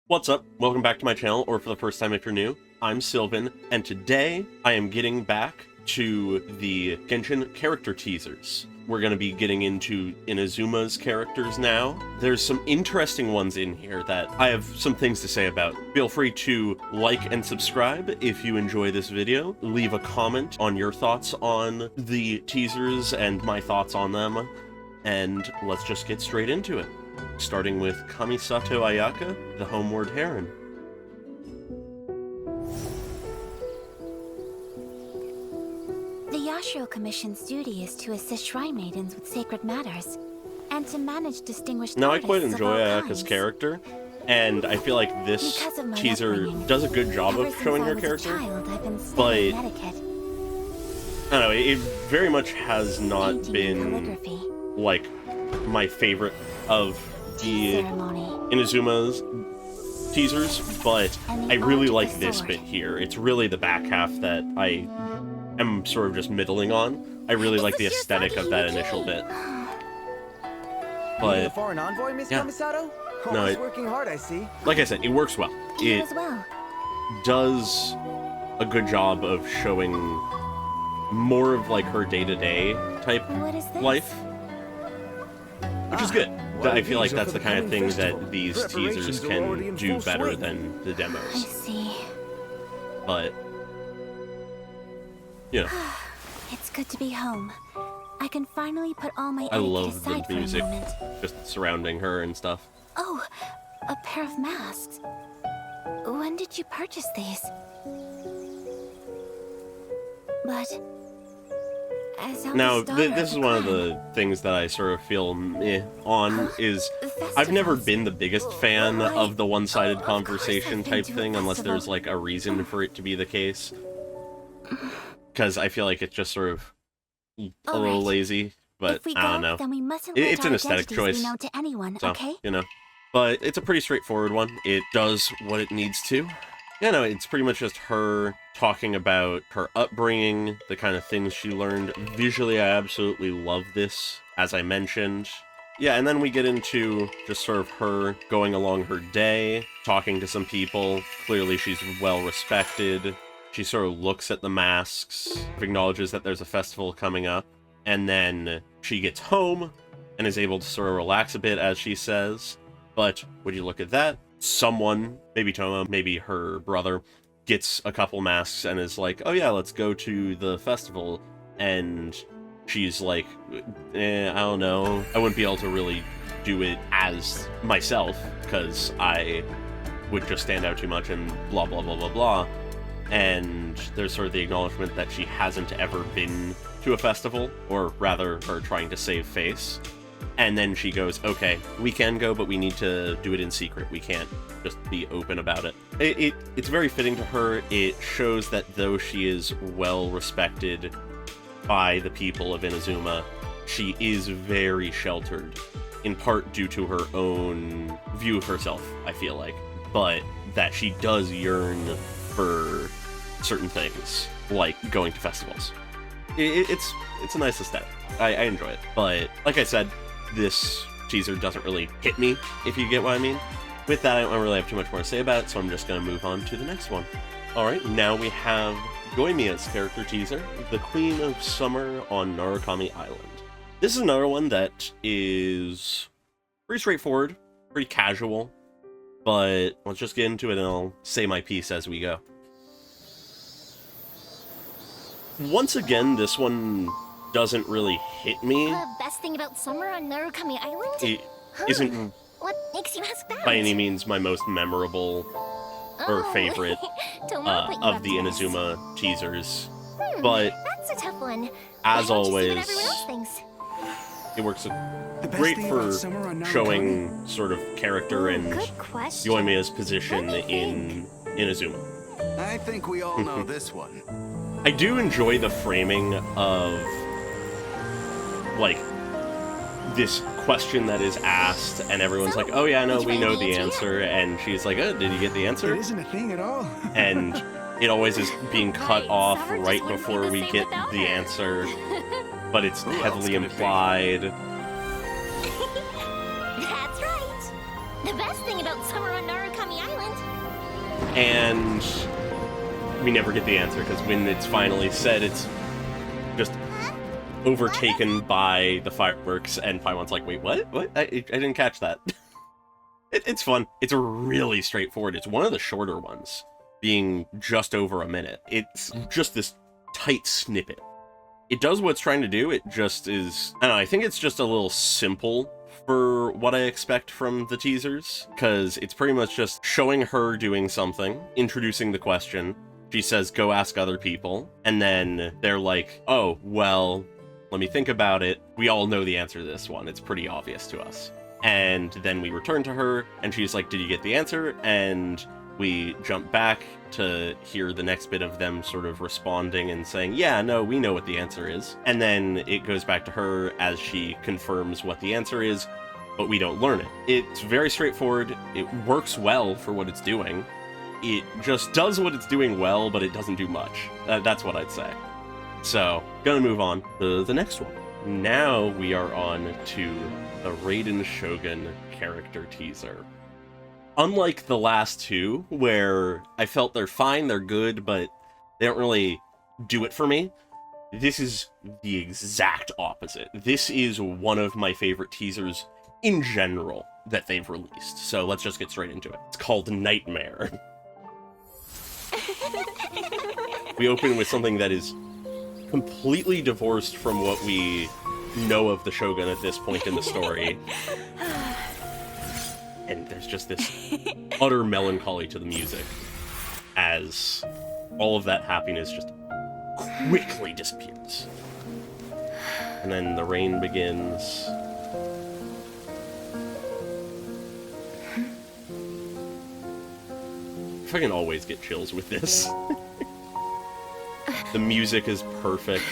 What's up? Welcome back to my channel, or for the first time if you're new, I'm Sylvan, and today I am getting back to the Genshin character teasers. We're going to be getting into Inazuma's characters now. There's some interesting ones in here that I have some things to say about. Feel free to like and subscribe if you enjoy this video. Leave a comment on your thoughts on the teasers and my thoughts on them, and let's just get straight into it. Starting with Kamisato Ayaka, the Homeward Heron. The Yashiro Commission's duty is to assist shrine maidens with sacred matters, and to manage distinguished Now, I quite artists enjoy of all Ayaka's kinds. character, and I feel like this Because of my teaser upbringing, does a good job ever of since showing I her was a character, child, I've been but studying etiquette, I don't know, it very much has not painting, been, and calligraphy, like, my favorite of tea the ceremony, Inazuma's teasers, but and the I really art of like the this sword. bit here. It's really the back half that I am sort of just middling on. I really like the aesthetic of that initial bit. Being a But, foreign envoy, Miss yeah. Kamisato? No, Always it- working hard, I see. like I said, it works well. you It as well. does a good job of showing more of, like, her day-to-day type What is this? life, which is good. Well, I feel like these are that's for the the kind of coming thing festival. that these Preparations teasers are already can in do full better swing. than the I demos. see. But, you know, It's good to be home. I can finally put all my I etiquette love the aside for a music moment. just surrounding her and stuff. Oh, a pair of masks. When did you purchase these? But as Now, eldest daughter this is of one of clan, the things that I sort of feel meh on, is festivals. I've never been the biggest fan Right. of the one-sided Of course conversation I've been type to a thing, unless festival. there's, like, a reason for it to be the case. Because I feel like it's just sort of a All little right. lazy, but if we I don't go, know. then we mustn't It's let an our aesthetic identities choice. be known to anyone, So, okay? you know. But it's a pretty straightforward one. It does what it needs to. You know, it's pretty much just her talking about her upbringing, the kind of things she learned. Visually, I absolutely love this, as I mentioned. Yeah, and then we get into just sort of her going along her day, talking to some people. Clearly, she's well respected. She sort of looks at the masks, acknowledges that there's a festival coming up, and then she gets home and is able to sort of relax a bit, as she says. But would you look at that? Someone, maybe Toma, maybe her brother, gets a couple masks and is like, oh yeah, let's go to the festival. And she's like, I don't know. I wouldn't be able to really do it as myself, because I would just stand out too much and blah, blah, blah, blah, blah. And there's sort of the acknowledgement that she hasn't ever been to a festival, or rather, her trying to save face. And then she goes, okay, we can go, but we need to do it in secret. We can't just be open about it. It's very fitting to her. It shows that though she is well respected by the people of Inazuma, she is very sheltered, in part due to her own view of herself, I feel like. But that she does yearn for certain things, like going to festivals. It's a nice aesthetic. I enjoy it. But like I said, this teaser doesn't really hit me, if you get what I mean. With that, I don't really have too much more to say about it, so I'm just going to move on to the next one. Alright, now we have Yoimiya's character teaser, the Queen of Summer on Narukami Island. This is another one that is pretty straightforward, pretty casual, but let's just get into it and I'll say my piece as we go. Once again, this one doesn't really hit me. The best thing about summer on Narukami Island? It isn't What makes you ask that? by any means my most memorable or Oh, favorite don't wanna put you of up the to this. Inazuma teasers, but That's a tough one. as Why don't you see always, what everyone else thinks? it works The best great thing for about summer on Narukami? showing sort of character and Good question. Yoimiya's position Let me in Inazuma. I think we all know this one. I do enjoy the framing of, like, this question that is asked, and everyone's like, oh yeah, no, we know the answer, and she's like, oh, did you get the answer? It isn't a thing at all. And it always is being cut Right, off summer just right wouldn't be before the we same get without the her. answer, but it's Who else heavily could it be? implied. That's right. The best thing about summer on Narukami Island And we never get the answer, because when it's finally said, it's just overtaken by the fireworks, and Paimon's like, wait, what? What? I didn't catch that. It's fun. It's really straightforward. It's one of the shorter ones, being just over a minute. It's just this tight snippet. It does what it's trying to do, it just is... I don't know, I think it's just a little simple for what I expect from the teasers, because it's pretty much just showing her doing something, introducing the question, she says, go ask other people, and then they're like, oh, well, let me think about it. We all know the answer to this one. It's pretty obvious to us. And then we return to her, and she's like, did you get the answer? And we jump back to hear the next bit of them sort of responding and saying, yeah, no, we know what the answer is. And then it goes back to her as she confirms what the answer is, but we don't learn it. It's very straightforward. It works well for what it's doing. It just does what it's doing well, but it doesn't do much. That's what I'd say. So, gonna move on to the next one. Now we are on to the Raiden Shogun character teaser. Unlike the last two, where I felt they're fine, they're good, but they don't really do it for me, this is the exact opposite. This is one of my favorite teasers in general that they've released. So let's just get straight into it. It's called Nightmare. We open with something that is completely divorced from what we know of the Shogun at this point in the story. And there's just this utter melancholy to the music as all of that happiness just quickly disappears. And then the rain begins. I fucking always get chills with this. The music is perfect.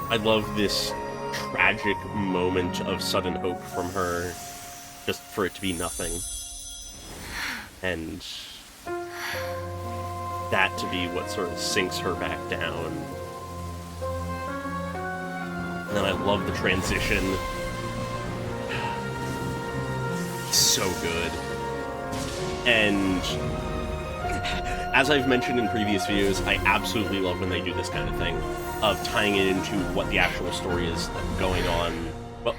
I love this tragic moment of sudden hope from her, just for it to be nothing. And that to be what sort of sinks her back down. And then I love the transition. So good. And as I've mentioned in previous videos, I absolutely love when they do this kind of thing, of tying it into what the actual story is going on,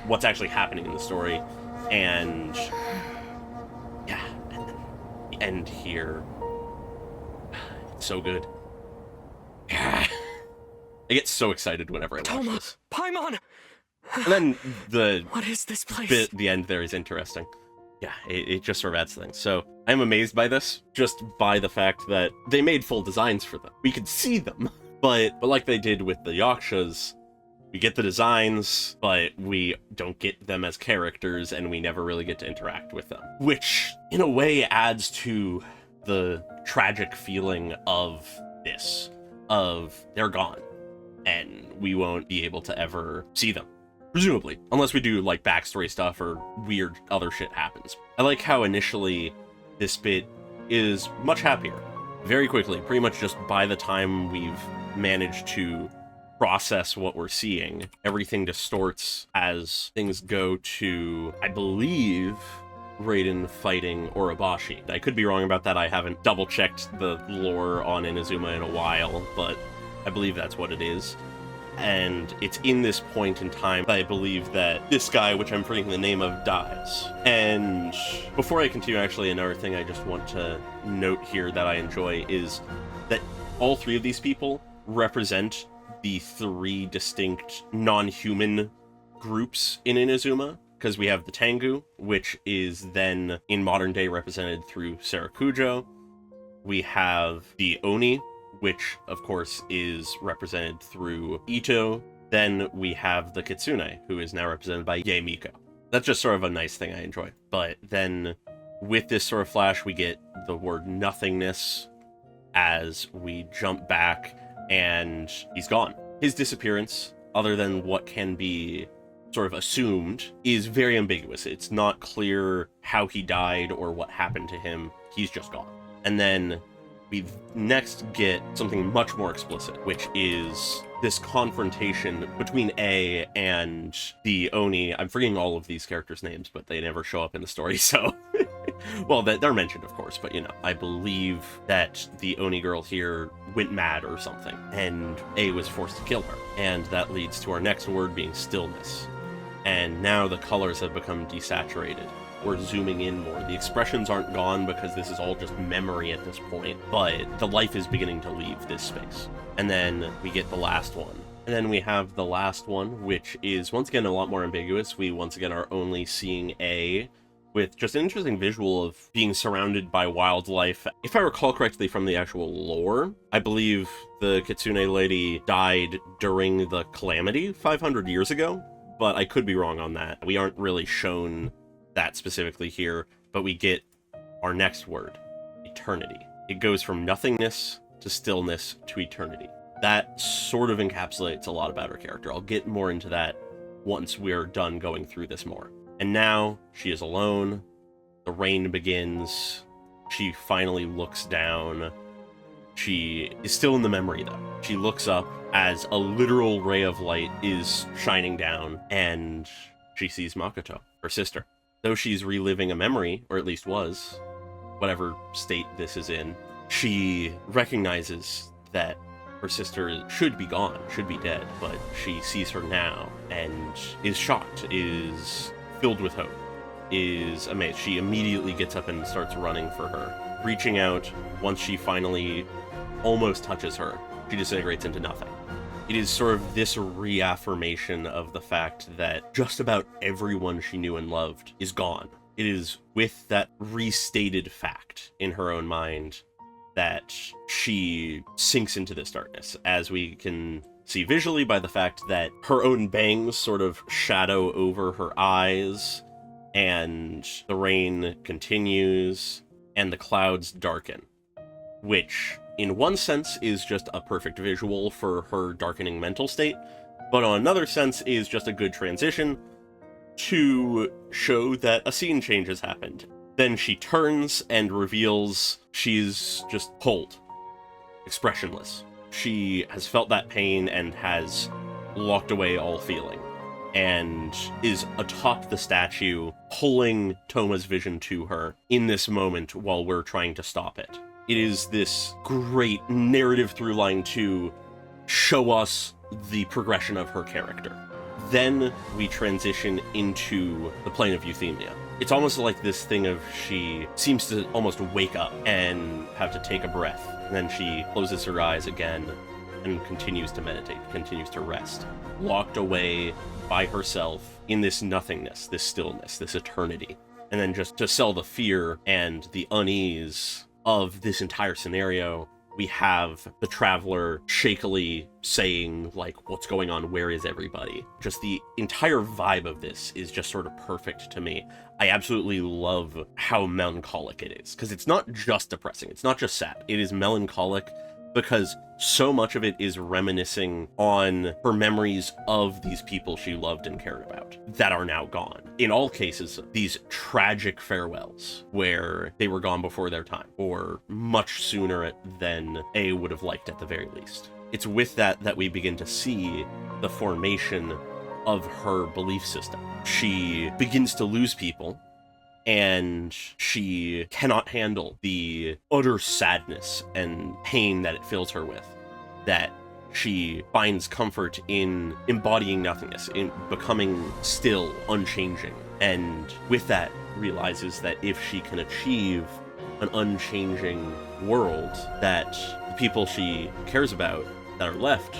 what's actually happening in the story. And yeah, and then the end here, it's so good. I get so excited whenever I watch this. Paimon! And then the What is this place? bit at the end there is interesting. Yeah, it just sort of adds things. So I'm amazed by this, just by the fact that they made full designs for them. We could see them, but like they did with the Yakshas, we get the designs, but we don't get them as characters, and we never really get to interact with them. Which, in a way, adds to the tragic feeling of this, of they're gone, and we won't be able to ever see them. Presumably, unless we do, like, backstory stuff or weird other shit happens. I like how initially this bit is much happier. Very quickly, pretty much just by the time we've managed to process what we're seeing, everything distorts as things go to, I believe, Raiden fighting Orobashi. I could be wrong about that. I haven't double-checked the lore on Inazuma in a while, but I believe that's what it is. And it's in this point in time that I believe that this guy, which I'm forgetting the name of, dies. And before I continue, actually, another thing I just want to note here that I enjoy is that all three of these people represent the three distinct non-human groups in Inazuma, because we have the Tengu, which is then in modern day represented through Sarakujo. We have the Oni, which, of course, is represented through Itto. Then we have the Kitsune, who is now represented by Yae Miko. That's just sort of a nice thing I enjoy. But then, with this sort of flash, we get the word nothingness as we jump back, and he's gone. His disappearance, other than what can be sort of assumed, is very ambiguous. It's not clear how he died or what happened to him. He's just gone. And then we next get something much more explicit, which is this confrontation between A and the Oni. I'm forgetting all of these characters' names, but they never show up in the story, so Well, they're mentioned, of course, but, I believe that the Oni girl here went mad or something, and A was forced to kill her. And that leads to our next word being stillness. And now the colors have become desaturated. We're zooming in more. The expressions aren't gone because this is all just memory at this point, but the life is beginning to leave this space. And then we get the last one. And then we have the last one, which is, once again, a lot more ambiguous. We, once again, are only seeing A with just an interesting visual of being surrounded by wildlife. If I recall correctly from the actual lore, I believe the Kitsune lady died during the Calamity 500 years ago, but I could be wrong on that. We aren't really shown that specifically here, but we get our next word, eternity. It goes from nothingness to stillness to eternity. That sort of encapsulates a lot about her character. I'll get more into that once we're done going through this more. And now she is alone. The rain begins. She finally looks down. She is still in the memory, though. She looks up as a literal ray of light is shining down, and she sees Makoto, her sister. Though she's reliving a memory, or at least was, whatever state this is in, she recognizes that her sister should be gone, should be dead, but she sees her now and is shocked, is filled with hope, is amazed. She immediately gets up and starts running for her. Reaching out, once she finally almost touches her, she disintegrates into nothing. It is sort of this reaffirmation of the fact that just about everyone she knew and loved is gone. It is with that restated fact in her own mind that she sinks into this darkness, as we can see visually by the fact that her own bangs sort of shadow over her eyes, and the rain continues, and the clouds darken, which in one sense is just a perfect visual for her darkening mental state, but on another sense is just a good transition to show that a scene change has happened. Then she turns and reveals she's just cold, expressionless. She has felt that pain and has locked away all feeling, and is atop the statue, pulling Toma's vision to her in this moment while we're trying to stop it. It is this great narrative through line to show us the progression of her character. Then we transition into the plane of euthymia. It's almost like this thing of she seems to almost wake up and have to take a breath. And then she closes her eyes again and continues to meditate, continues to rest, locked away by herself in this nothingness, this stillness, this eternity. And then just to sell the fear and the unease of this entire scenario, we have the traveler shakily saying, like, what's going on? Where is everybody? Just the entire vibe of this is just sort of perfect to me. I absolutely love how melancholic it is, because it's not just depressing. It's not just sad. It is melancholic because so much of it is reminiscing on her memories of these people she loved and cared about that are now gone. In all cases, these tragic farewells where they were gone before their time, or much sooner than A would have liked at the very least. It's with that we begin to see the formation of her belief system. She begins to lose people, and she cannot handle the utter sadness and pain that it fills her with, that she finds comfort in embodying nothingness, in becoming still, unchanging, and with that realizes that if she can achieve an unchanging world, that the people she cares about that are left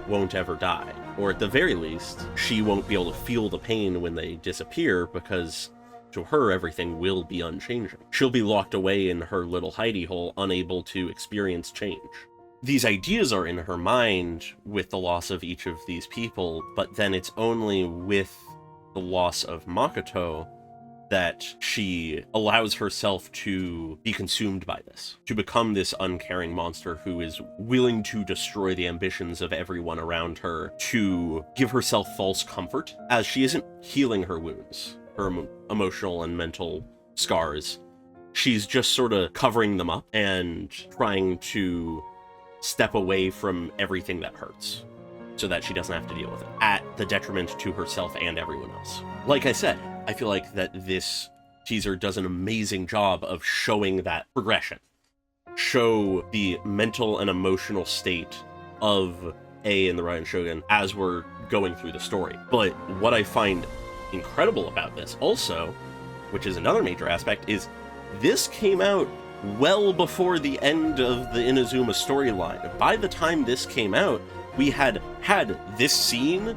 won't ever die. Or at the very least, she won't be able to feel the pain when they disappear, because to her, everything will be unchanging. She'll be locked away in her little hidey hole, unable to experience change. These ideas are in her mind with the loss of each of these people, but then it's only with the loss of Makoto that she allows herself to be consumed by this, to become this uncaring monster who is willing to destroy the ambitions of everyone around her, to give herself false comfort, as she isn't healing her wounds, her emotional and mental scars. She's just sort of covering them up and trying to step away from everything that hurts so that she doesn't have to deal with it, at the detriment to herself and everyone else. Like I said, I feel like that this teaser does an amazing job of showing that progression. Show the mental and emotional state of A in the Raiden Shogun as we're going through the story. But what I find incredible about this also, which is another major aspect, is this came out well before the end of the Inazuma storyline. By the time this came out, we had this scene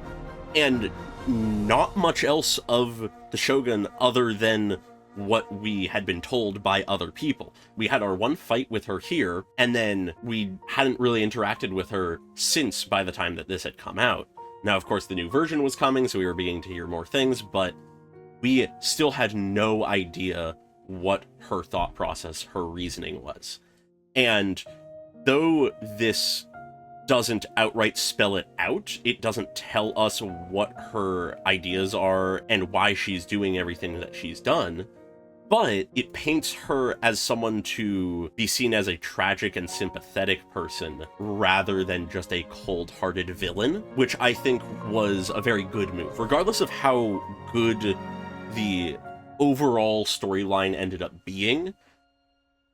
and not much else of the Shogun other than what we had been told by other people. We had our one fight with her here, and then we hadn't really interacted with her since by the time that this had come out. Now, of course, the new version was coming, so we were beginning to hear more things, but we still had no idea what her thought process, her reasoning was. And though this doesn't outright spell it out, it doesn't tell us what her ideas are and why she's doing everything that she's done, but it paints her as someone to be seen as a tragic and sympathetic person rather than just a cold-hearted villain, which I think was a very good move. Regardless of how good the overall storyline ended up being,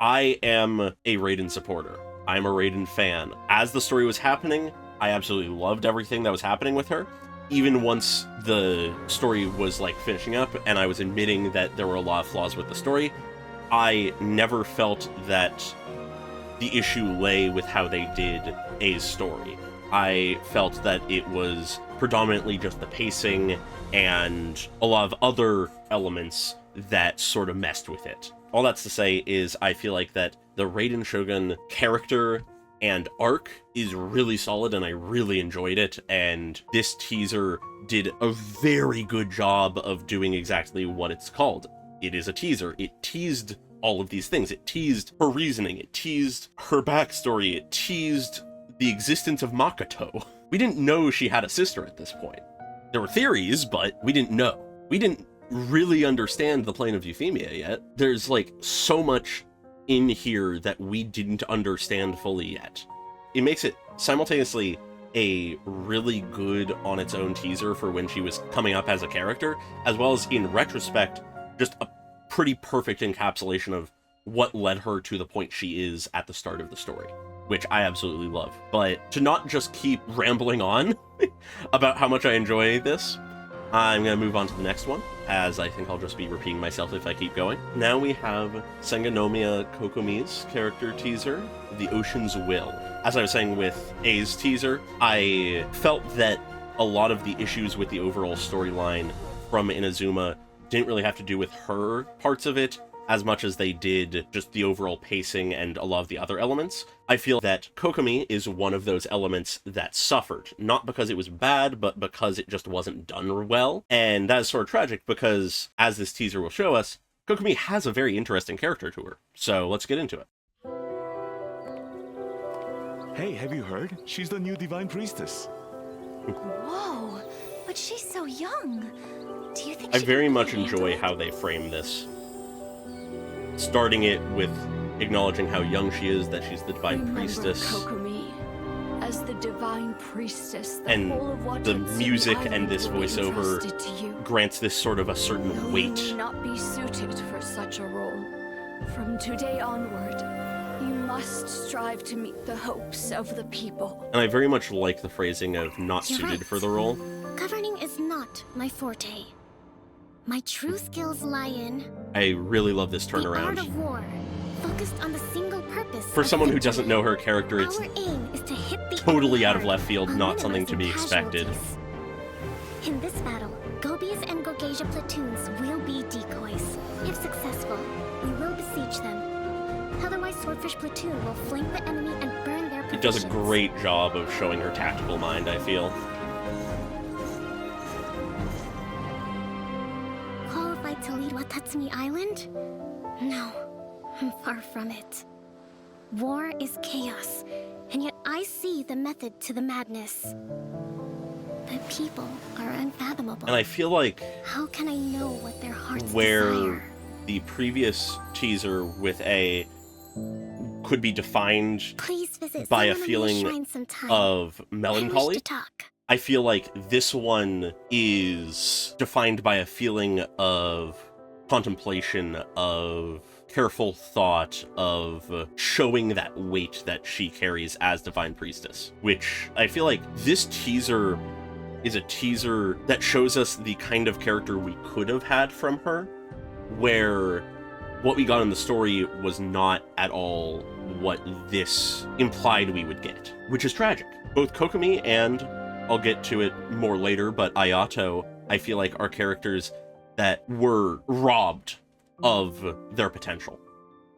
I am a Raiden supporter. I'm a Raiden fan. As the story was happening, I absolutely loved everything that was happening with her. Even once the story was like finishing up and I was admitting that there were a lot of flaws with the story, I never felt that the issue lay with how they did A's story. I felt that it was predominantly just the pacing and a lot of other elements that sort of messed with it. All that's to say is I feel like that the Raiden Shogun character and arc is really solid and I really enjoyed it, and this teaser did a very good job of doing exactly what it's called. It is a teaser. It teased all of these things. It teased her reasoning. It teased her backstory. It teased the existence of Makoto. We didn't know she had a sister at this point. There were theories, but we didn't know. We didn't really understand the plane of Yoimiya yet. There's like so much in here that we didn't understand fully yet. It makes it simultaneously a really good on its own teaser for when she was coming up as a character, as well as in retrospect, just a pretty perfect encapsulation of what led her to the point she is at the start of the story, which I absolutely love. But to not just keep rambling on about how much I enjoy this, I'm going to move on to the next one, as I think I'll just be repeating myself if I keep going. Now we have Sengonomiya Kokomi's character teaser, The Ocean's Will. As I was saying with A's teaser, I felt that a lot of the issues with the overall storyline from Inazuma didn't really have to do with her parts of it, as much as they did just the overall pacing and a lot of the other elements. I feel that Kokomi is one of those elements that suffered, not because it was bad, but because it just wasn't done well. And that is sort of tragic because, as this teaser will show us, Kokomi has a very interesting character to her. So let's get into it. Hey, have you heard? She's the new Divine Priestess. Whoa, but she's so young. Do you think I she very can much handle enjoy it? how they frame this. Starting it with acknowledging how young she is, that she's the Divine Remember Priestess. Kokomi, as the Divine Priestess, the And whole of what the had music Sea and this Island will be voiceover entrusted to you. grants this sort of a Though certain you weight. may not be suited for such a role. From today onward, you must strive to meet the hopes of the people. And I very much like the phrasing of not You're suited right. for the role. Governing is not my forte. My true skills lie in I really love this the art turnaround. of war, focused on the single purpose For of someone who victory. doesn't know her character, it's Our aim is to hit the totally enemy out of hard left field, while not something to be minimizing expected. casualties. In this battle, Gobi's and Gogeja platoons will be decoys. If successful, we will besiege them. Otherwise, Swordfish platoon will flank the enemy and burn their It does a provisions. great job of showing her tactical mind, I feel. Qualified to lead Watatsumi Island? No, I'm far from it. War is chaos, and yet I see the method to the madness. The people are unfathomable. And I feel like How can I know what their hearts where desire? the previous teaser with A could be defined Please visit by a Sengonomiya feeling Shrine sometime. of I wish melancholy, to talk. I feel like this one is defined by a feeling of contemplation, of careful thought, of showing that weight that she carries as Divine Priestess, which I feel like this teaser is a teaser that shows us the kind of character we could have had from her, where what we got in the story was not at all what this implied we would get, which is tragic. Both Kokomi and, I'll get to it more later, but Ayato, I feel like are characters that were robbed of their potential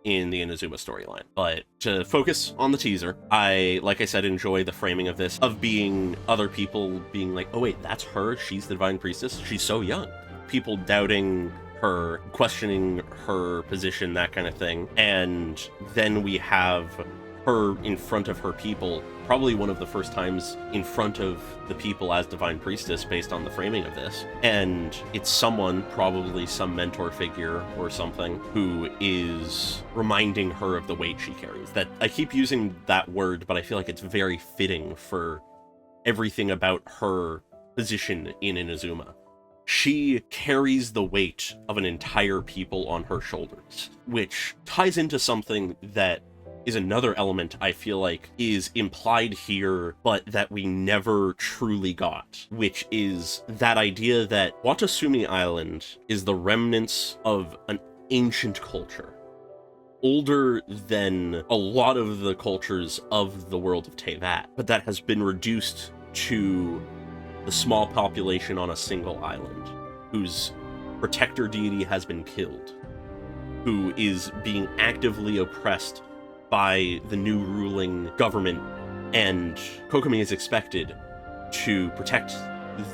in the Inazuma storyline. But to focus on the teaser, like I said, enjoy the framing of this, of being other people being like, oh wait, that's her? She's the Divine Priestess? She's so young. People doubting her, questioning her position, that kind of thing. And then we have her in front of her people, probably one of the first times in front of the people as Divine Priestess based on the framing of this. And it's someone, probably some mentor figure or something, who is reminding her of the weight she carries. That I keep using that word, but I feel like it's very fitting for everything about her position in Inazuma. She carries the weight of an entire people on her shoulders, which ties into something that is another element I feel like is implied here, but that we never truly got, which is that idea that Watasumi Island is the remnants of an ancient culture, older than a lot of the cultures of the world of Teyvat, but that has been reduced to the small population on a single island, whose protector deity has been killed, who is being actively oppressed by the new ruling government, and Kokomi is expected to protect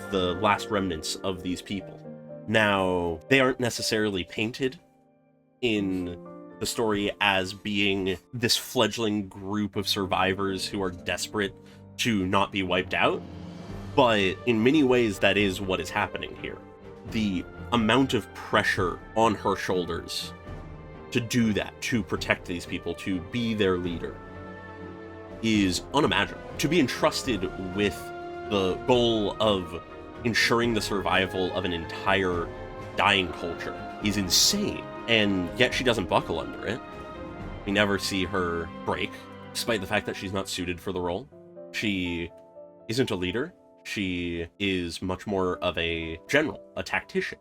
the last remnants of these people. Now, they aren't necessarily painted in the story as being this fledgling group of survivors who are desperate to not be wiped out, but in many ways that is what is happening here. The amount of pressure on her shoulders to do that, to protect these people, to be their leader, is unimaginable. To be entrusted with the goal of ensuring the survival of an entire dying culture is insane, and yet she doesn't buckle under it. We never see her break, despite the fact that she's not suited for the role. She isn't a leader. She is much more of a general, a tactician,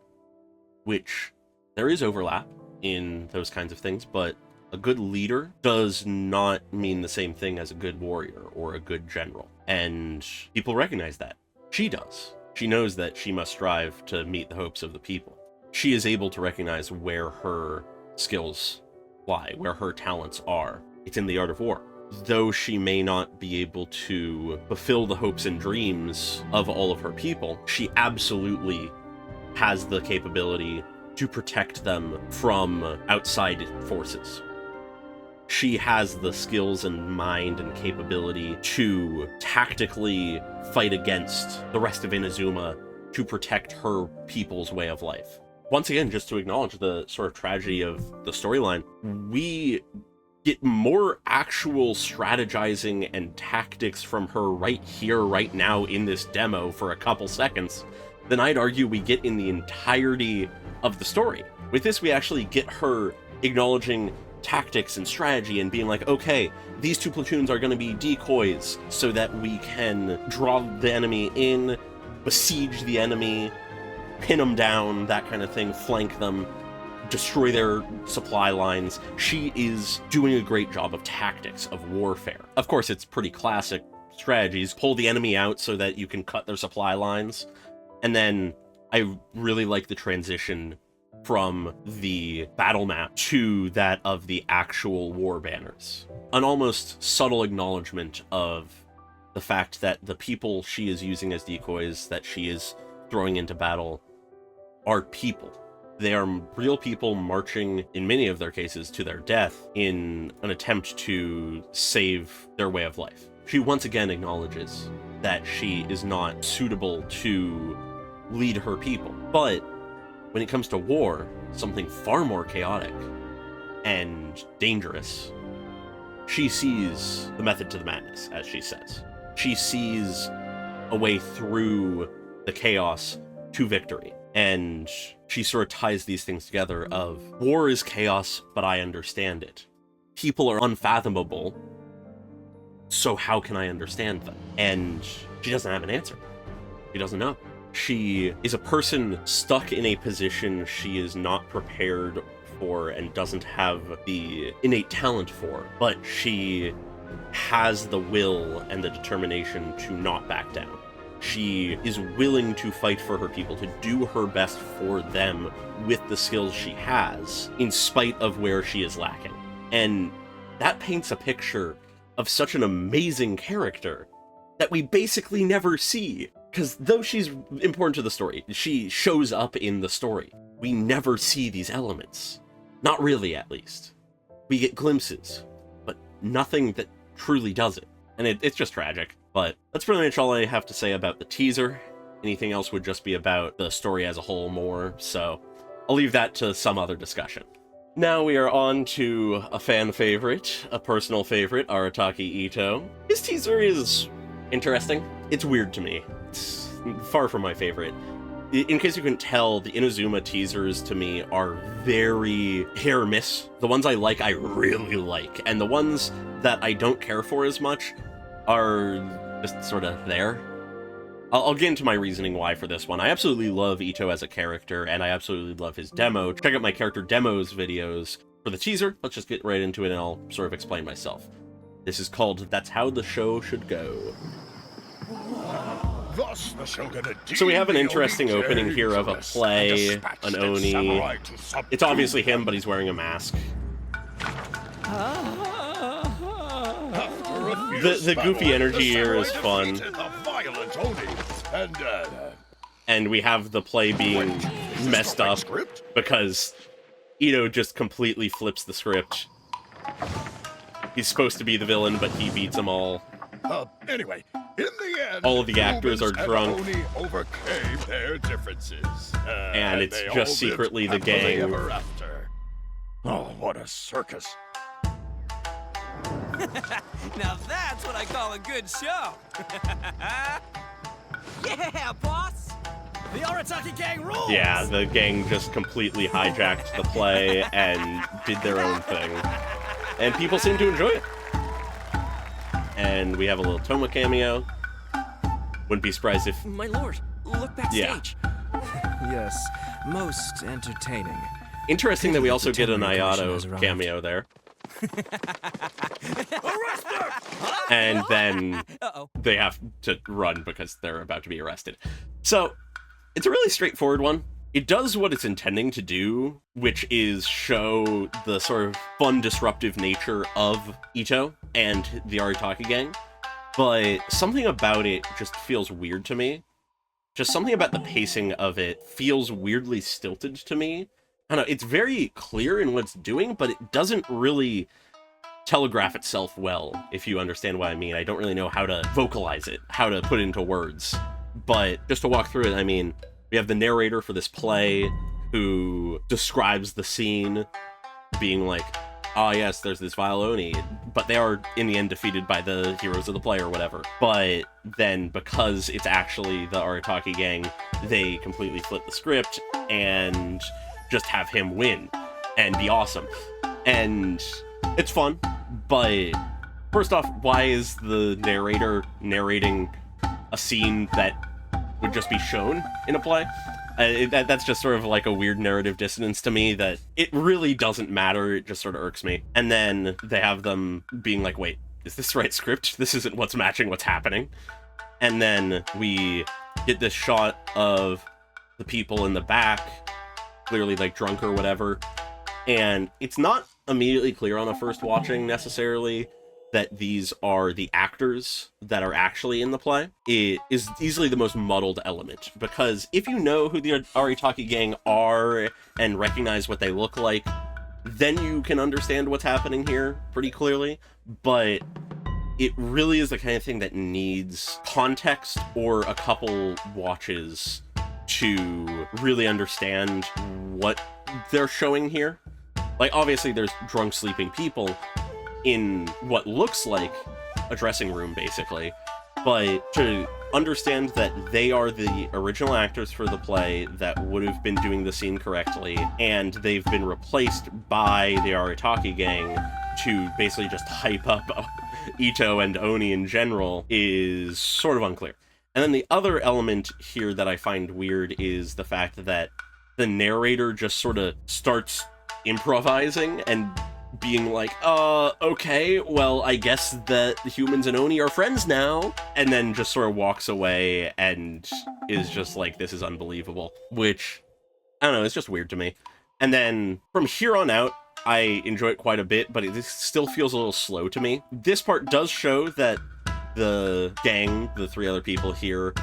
which there is overlap in those kinds of things, but a good leader does not mean the same thing as a good warrior or a good general. And people recognize that. She does. She knows that she must strive to meet the hopes of the people. She is able to recognize where her skills lie, where her talents are. It's in the art of war. Though she may not be able to fulfill the hopes and dreams of all of her people, she absolutely has the capability to protect them from outside forces. She has the skills and mind and capability to tactically fight against the rest of Inazuma to protect her people's way of life. Once again, just to acknowledge the sort of tragedy of the storyline, we get more actual strategizing and tactics from her right here, right now in this demo for a couple seconds than I'd argue we get in the entirety of the story. With this, we actually get her acknowledging tactics and strategy and being like, okay, these two platoons are going to be decoys so that we can draw the enemy in, besiege the enemy, pin them down, that kind of thing, flank them, destroy their supply lines. She is doing a great job of tactics, of warfare. Of course, it's pretty classic strategies. Pull the enemy out so that you can cut their supply lines. And then I really like the transition from the battle map to that of the actual war banners. An almost subtle acknowledgement of the fact that the people she is using as decoys, that she is throwing into battle, are people. They are real people marching, in many of their cases, to their death in an attempt to save their way of life. She once again acknowledges that she is not suitable to lead her people. But when it comes to war, something far more chaotic and dangerous, she sees the method to the madness, as she says. She sees a way through the chaos to victory. And she sort of ties these things together of, war is chaos, but I understand it. People are unfathomable, so how can I understand them? And she doesn't have an answer. She doesn't know. She is a person stuck in a position she is not prepared for and doesn't have the innate talent for, but she has the will and the determination to not back down. She is willing to fight for her people, to do her best for them with the skills she has, in spite of where she is lacking. And that paints a picture of such an amazing character that we basically never see. Because though she's important to the story, she shows up in the story, we never see these elements. Not really, at least. We get glimpses, but nothing that truly does it. And it's just tragic. But that's pretty much all I have to say about the teaser. Anything else would just be about the story as a whole more, so I'll leave that to some other discussion. Now we are on to a fan favorite, a personal favorite, Arataki Itto. His teaser is interesting. It's weird to me. It's far from my favorite. In case you couldn't tell, the Inazuma teasers to me are very hit or miss. The ones I like, I really like. And the ones that I don't care for as much are just sort of there. I'll get into my reasoning why for this one. I absolutely love Itto as a character, and I absolutely love his demo. Check out my character demos videos. For the teaser, let's just get right into it and I'll sort of explain myself. This is called That's How the Show Should Go. So we have an interesting opening here of a play, an Oni. It's obviously him, but he's wearing a mask. The goofy energy here is fun. And we have the play being messed up because Itto just completely flips the script. He's supposed to be the villain, but he beats them all. Anyway, in the end, all of the actors are drunk. Overcame their differences, and it's just secretly the gang. Oh, what a circus. Now that's what I call a good show. Yeah, boss! The Arataki gang rules! Yeah, the gang just completely hijacked the play and did their own thing. And people seem to enjoy it. And we have a little Toma cameo. Wouldn't be surprised if... My lord, look backstage. Yeah. Yes, most entertaining. Interesting that we also get an Ayato cameo there. And then they have to run because they're about to be arrested. So, it's a really straightforward one. It does what it's intending to do, which is show the sort of fun, disruptive nature of Itto and the Arataki gang. But something about it just feels weird to me. Just something about the pacing of it feels weirdly stilted to me. I don't know, it's very clear in what it's doing, but it doesn't really telegraph itself well, if you understand what I mean. I don't really know how to vocalize it, how to put it into words. But just to walk through it, I mean, we have the narrator for this play who describes the scene being like, ah, yes, there's this vile Oni, but they are in the end defeated by the heroes of the play or whatever. But then because it's actually the Arataki gang, they completely flip the script and just have him win and be awesome. And it's fun, but first off, why is the narrator narrating a scene that would just be shown in a play? That's just sort of like a weird narrative dissonance to me that it really doesn't matter. It just sort of irks me. And then they have them being like, wait, is this the right script? This isn't what's matching what's happening. And then we get this shot of the people in the back, clearly like drunk or whatever. And it's not immediately clear on a first watching necessarily that these are the actors that are actually in the play. It is easily the most muddled element, because if you know who the Arataki gang are and recognize what they look like, then you can understand what's happening here pretty clearly. But it really is the kind of thing that needs context or a couple watches to really understand what they're showing here. Like, obviously there's drunk sleeping people in what looks like a dressing room, basically. But to understand that they are the original actors for the play that would have been doing the scene correctly, and they've been replaced by the Arataki gang to basically just hype up Itto and Oni in general is sort of unclear. And then the other element here that I find weird is the fact that the narrator just sort of starts improvising and being like, okay, well, I guess that the humans and Oni are friends now, and then just sort of walks away and is just like, this is unbelievable, which, I don't know, it's just weird to me. And then from here on out, I enjoy it quite a bit, but it still feels a little slow to me. This part does show that the gang, the three other people here,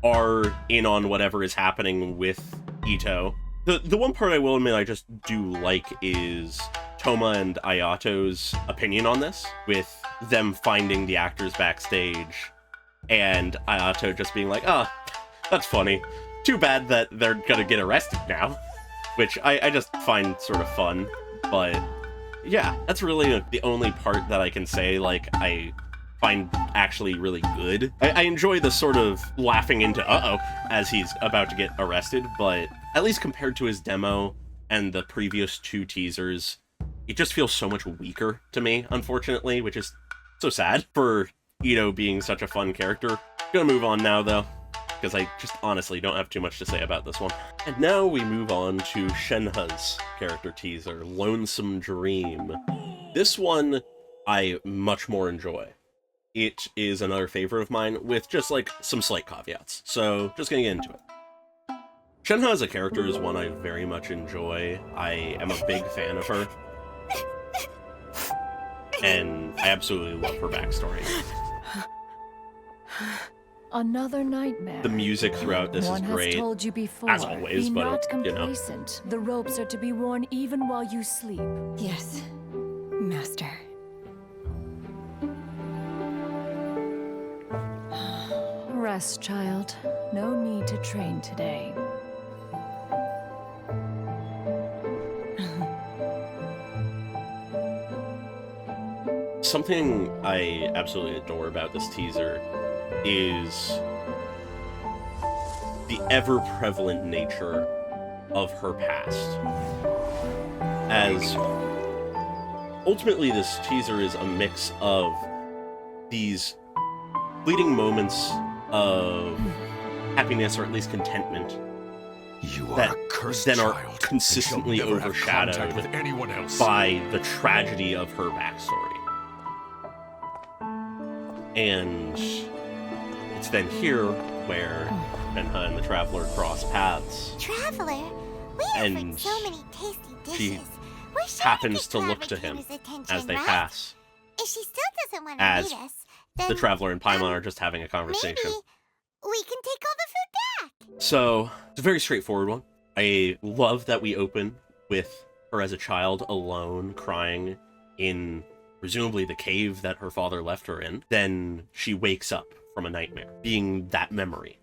are in on whatever is happening with Itto. The one part I will admit I just do like is Toma and Ayato's opinion on this, with them finding the actors backstage, and Ayato just being like, that's funny. Too bad that they're gonna get arrested now, which I just find sort of fun. But yeah, that's really the only part that I can say, like, I find actually really good. I enjoy the sort of laughing into as he's about to get arrested, but at least compared to his demo and the previous two teasers, it just feels so much weaker to me, unfortunately, which is so sad for Itto being such a fun character. Gonna move on now, though, because I just honestly don't have too much to say about this one. And now we move on to Shenhe's character teaser, Lonesome Dream. This one I much more enjoy. It is another favorite of mine, with just, like, some slight caveats. So, just gonna get into it. Shenhe as a character is one I very much enjoy. I am a big fan of her. And I absolutely love her backstory. Another nightmare. The music throughout this is great. One has told you before. As always, be but, not you know. complacent. The ropes are to be worn even while you sleep. Yes, Master. Rest, child. No need to train today. Something I absolutely adore about this teaser is the ever-prevalent nature of her past. As ultimately this teaser is a mix of these fleeting moments of happiness, or at least contentment, You are that a cursed then child, are consistently and shall never have contact overshadowed with anyone else. by the tragedy of her backstory. And it's then here where Shenhe and the Traveler cross paths. Traveler, we And so many tasty dishes. she We're sure happens to get look to him Traveler's attention, as they right? pass. If she still doesn't want to As meet us, then The Traveler and Paimon are just having a conversation. maybe we can take all the food back. So, it's a very straightforward one. I love that we open with her as a child alone, crying in presumably the cave that her father left her in. Then she wakes up from a nightmare, being that memory,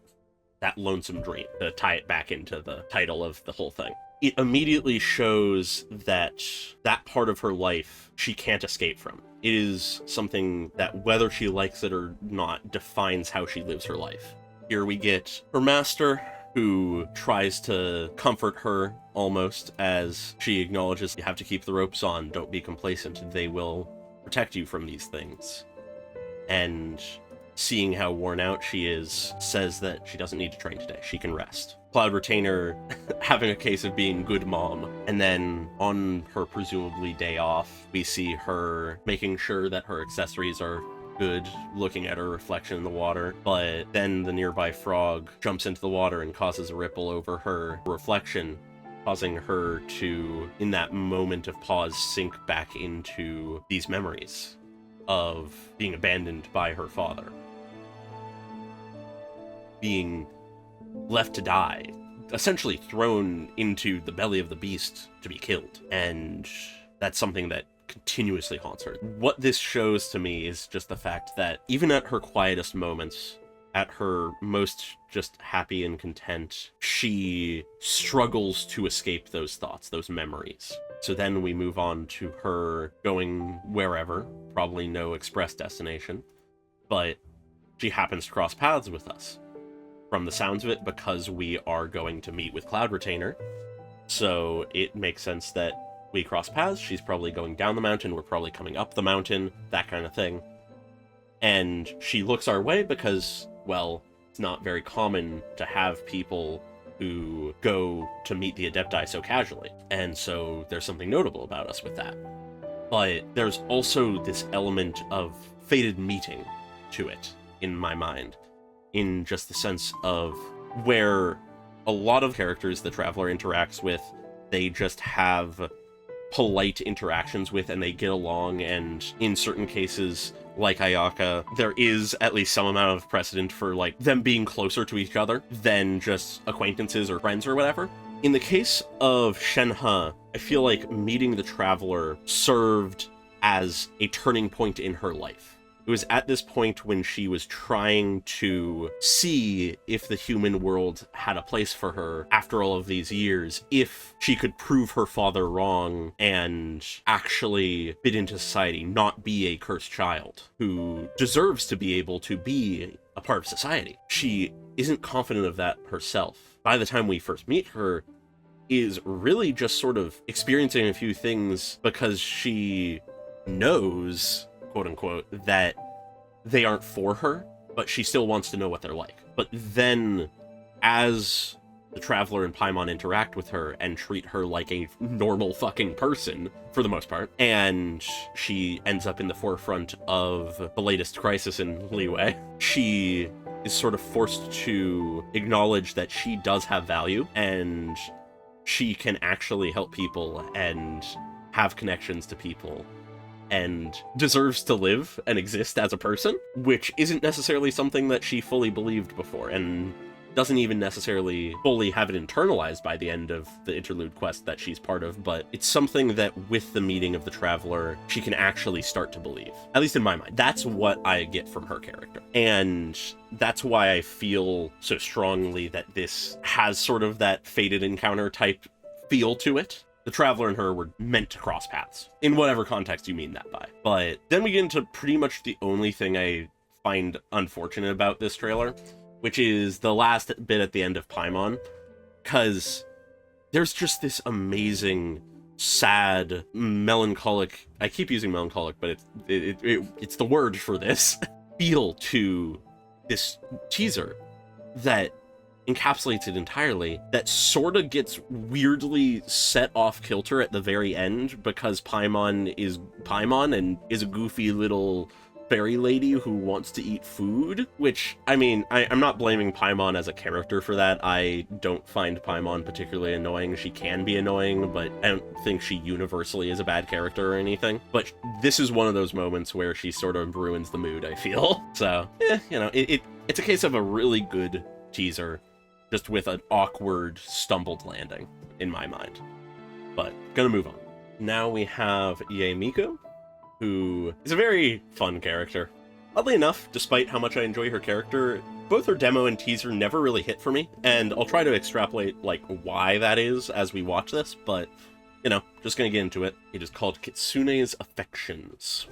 that lonesome dream, to tie it back into the title of the whole thing. It immediately shows that that part of her life she can't escape from. It is something that, whether she likes it or not, defines how she lives her life. Here we get her master, who tries to comfort her almost, as she acknowledges you have to keep the ropes on, don't be complacent, they will protect you from these things. And seeing how worn out she is, says that she doesn't need to train today, she can rest. Cloud Retainer having a case of being good mom, and then on her presumably day off, we see her making sure that her accessories are good, looking at her reflection in the water, but then the nearby frog jumps into the water and causes a ripple over her reflection, causing her to, in that moment of pause, sink back into these memories of being abandoned by her father, being left to die, essentially thrown into the belly of the beast to be killed. And that's something that continuously haunts her. What this shows to me is just the fact that even at her quietest moments, at her most just happy and content, she struggles to escape those thoughts, those memories. So then we move on to her going wherever, probably no express destination, but she happens to cross paths with us. From the sounds of it, because we are going to meet with Cloud Retainer, so it makes sense that we cross paths. She's probably going down the mountain, we're probably coming up the mountain, that kind of thing. And she looks our way because, well, it's not very common to have people who go to meet the Adepti so casually. And so there's something notable about us with that. But there's also this element of fated meeting to it, in my mind, in just the sense of where a lot of characters the Traveler interacts with, they just have polite interactions with and they get along, and in certain cases, like Ayaka, there is at least some amount of precedent for like them being closer to each other than just acquaintances or friends or whatever. In the case of Shenhe, I feel like meeting the Traveler served as a turning point in her life. It was at this point when she was trying to see if the human world had a place for her after all of these years, if she could prove her father wrong and actually fit into society, not be a cursed child who deserves to be able to be a part of society. She isn't confident of that herself. By the time we first meet her, is really just sort of experiencing a few things because she knows, quote unquote, that they aren't for her, but she still wants to know what they're like. But then, as the Traveler and Paimon interact with her and treat her like a normal fucking person, for the most part, and she ends up in the forefront of the latest crisis in Liyue, she is sort of forced to acknowledge that she does have value, and she can actually help people and have connections to people and deserves to live and exist as a person, which isn't necessarily something that she fully believed before, and doesn't even necessarily fully have it internalized by the end of the interlude quest that she's part of, but it's something that with the meeting of the Traveler, she can actually start to believe. At least in my mind. That's what I get from her character. And that's why I feel so strongly that this has sort of that fated encounter type feel to it. The Traveler and her were meant to cross paths, in whatever context you mean that by. But then we get into pretty much the only thing I find unfortunate about this trailer, which is the last bit at the end of Paimon, because there's just this amazing, sad, melancholic, I keep using melancholic, but it's the word for this, feel to this teaser that encapsulates it entirely, that sort of gets weirdly set off kilter at the very end because Paimon is Paimon and is a goofy little fairy lady who wants to eat food, which, I mean, I'm not blaming Paimon as a character for that. I don't find Paimon particularly annoying. She can be annoying, but I don't think she universally is a bad character or anything. But this is one of those moments where she sort of ruins the mood, I feel. So, you know, it's a case of a really good teaser, just with an awkward, stumbled landing, in my mind. But, gonna move on. Now we have Yae Miko, who is a very fun character. Oddly enough, despite how much I enjoy her character, both her demo and teaser never really hit for me, and I'll try to extrapolate, like, why that is as we watch this, but, you know, just gonna get into it. It is called Kitsune's Affections.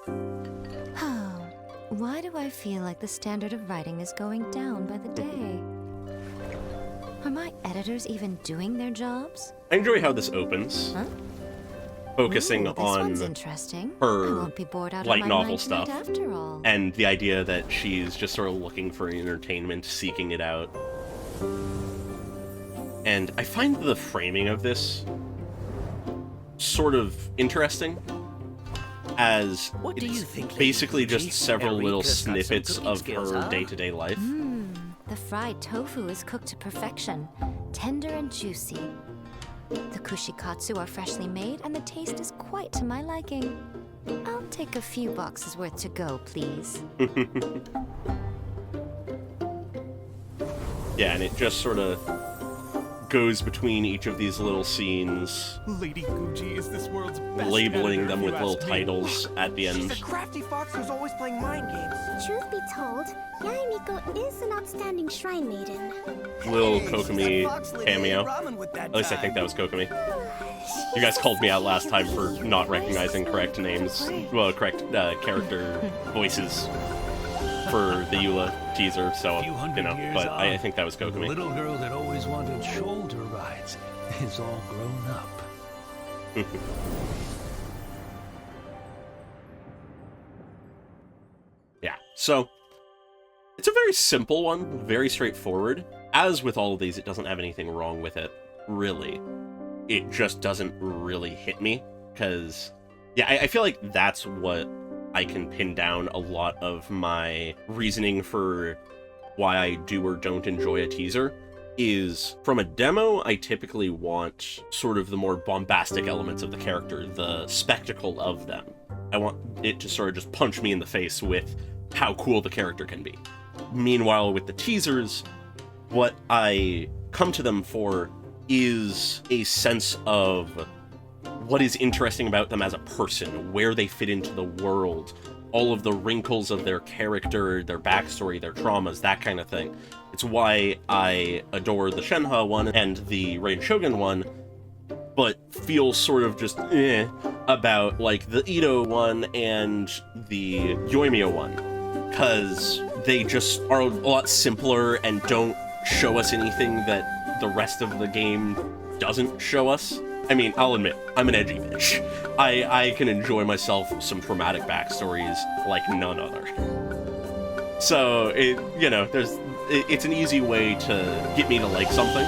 Oh, why do I feel like the standard of writing is going down by the day? Are my editors even doing their jobs? I enjoy how this opens. Huh? Focusing Ooh, this on one's interesting. her I won't be bored out light of my novel mind tonight stuff, after all. and the idea that she's just sort of looking for entertainment, seeking it out. And I find the framing of this sort of interesting, as What do you it's think, basically Lady just Fuji? several little Eureka's got some snippets cooking of skills, her huh? day-to-day life. The fried tofu is cooked to perfection, tender and juicy. The kushikatsu are freshly made, and the taste is quite to my liking. I'll take a few boxes worth to go, please. Yeah, and it just sort of goes between each of these little scenes, Lady Fuji is this world's best labeling editor, them if with you little ask me. titles at the end. She's a crafty fox who's always playing mind games. Truth be told, Yae Miko is an outstanding shrine maiden. Little Hey, she's Kokomi that fox lady cameo. ramen with that At least I think time. that was Kokomi. You guys called me out last time for not recognizing correct names, well, correct character voices for the Eula teaser, so, you know, but I think that was The Kokomi. little girl that always wanted shoulder rides is all grown up. Yeah, so it's a very simple one, very straightforward. As with all of these, it doesn't have anything wrong with it, really. It just doesn't really hit me, because, yeah, I feel like that's what I can pin down a lot of my reasoning for why I do or don't enjoy a teaser, is from a demo, I typically want sort of the more bombastic elements of the character, the spectacle of them. I want it to sort of just punch me in the face with how cool the character can be. Meanwhile, with the teasers, what I come to them for is a sense of what is interesting about them as a person, where they fit into the world, all of the wrinkles of their character, their backstory, their traumas, that kind of thing. It's why I adore the Shenhe one and the Raiden Shogun one, but feel sort of just about like the Itto one and the Yoimiya one, because they just are a lot simpler and don't show us anything that the rest of the game doesn't show us. I mean, I'll admit, I'm an edgy bitch. I can enjoy myself some traumatic backstories like none other. So, it's an easy way to get me to like something,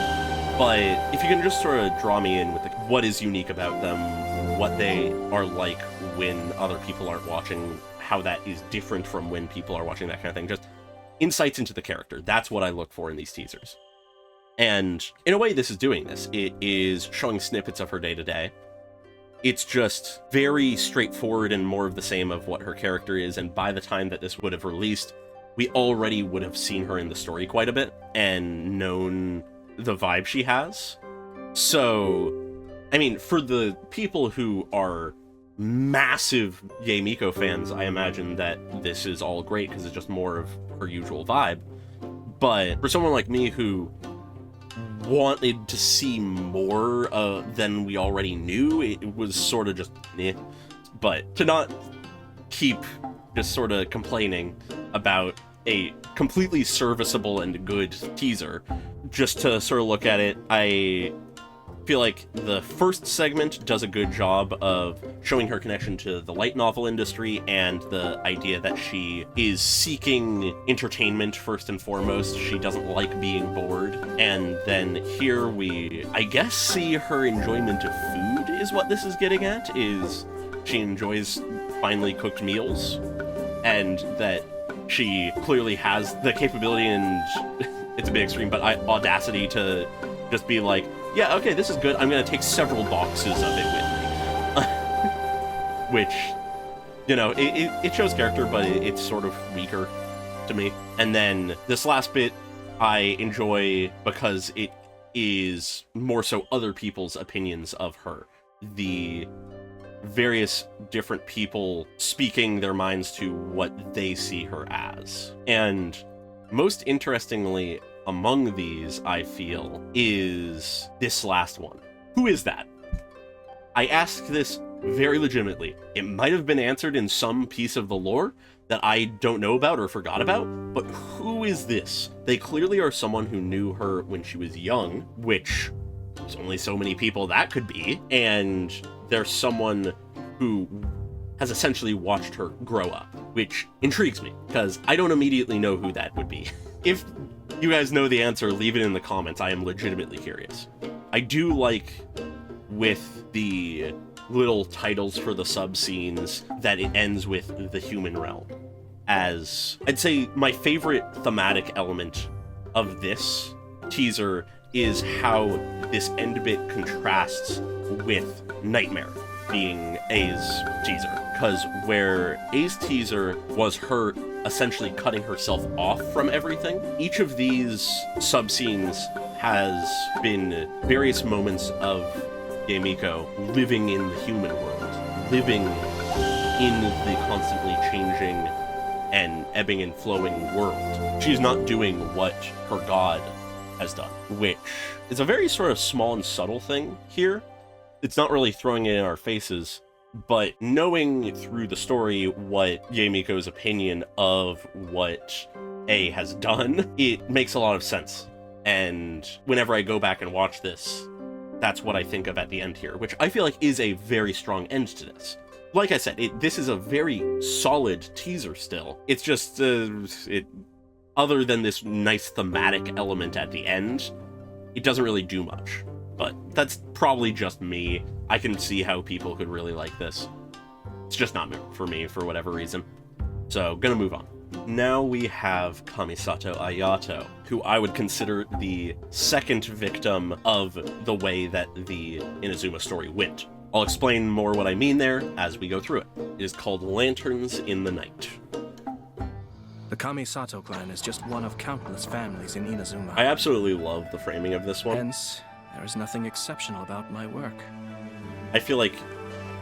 but if you can just sort of draw me in with what is unique about them, what they are like when other people aren't watching, how that is different from when people are watching, that kind of thing, just insights into the character. That's what I look for in these teasers. And in a way, this is doing this. It is showing snippets of her day-to-day. It's just very straightforward and more of the same of what her character is, and by the time that this would have released, we already would have seen her in the story quite a bit and known the vibe she has. So, I mean, for the people who are massive Yae Miko fans, I imagine that this is all great because it's just more of her usual vibe. But for someone like me who wanted to see more than we already knew, it was sort of just But to not keep just sort of complaining about a completely serviceable and good teaser, just to sort of look at it, I feel like the first segment does a good job of showing her connection to the light novel industry and the idea that she is seeking entertainment first and foremost. She doesn't like being bored. And then here we, I guess, see her enjoyment of food is what this is getting at, is she enjoys finely cooked meals, and that she clearly has the capability and it's a bit extreme, but audacity to just be like, yeah, okay, this is good. I'm going to take several boxes of it with me. Which, it shows character, but it's sort of weaker to me. And then this last bit I enjoy because it is more so other people's opinions of her. The various different people speaking their minds to what they see her as. And most interestingly among these, I feel, is this last one. Who is that? I ask this very legitimately. It might have been answered in some piece of the lore that I don't know about or forgot about, but who is this? They clearly are someone who knew her when she was young, which there's only so many people that could be, and there's someone who has essentially watched her grow up, which intrigues me, because I don't immediately know who that would be. If you guys know the answer, leave it in the comments. I am legitimately curious. I do like, with the little titles for the sub-scenes, that it ends with the human realm. As, I'd say, my favorite thematic element of this teaser is how this end bit contrasts with Nightmare being A's teaser. Because where A's teaser was her essentially cutting herself off from everything, each of these sub-scenes has been various moments of Yae Miko living in the human world, living in the constantly changing and ebbing and flowing world. She's not doing what her god has done, which is a very sort of small and subtle thing here, it's not really throwing it in our faces, but knowing through the story what Yae Miko's opinion of what A has done, it makes a lot of sense. And whenever I go back and watch this, that's what I think of at the end here, which I feel like is a very strong end to this. Like I said, this is a very solid teaser still. It's just, other than this nice thematic element at the end, it doesn't really do much. But that's probably just me. I can see how people could really like this. It's just not for me, for whatever reason. So, gonna move on. Now we have Kamisato Ayato, who I would consider the second victim of the way that the Inazuma story went. I'll explain more what I mean there as we go through it. It is called Lanterns in the Night. The Kamisato clan is just one of countless families in Inazuma. I absolutely love the framing of this one. Hence, there is nothing exceptional about my work. I feel like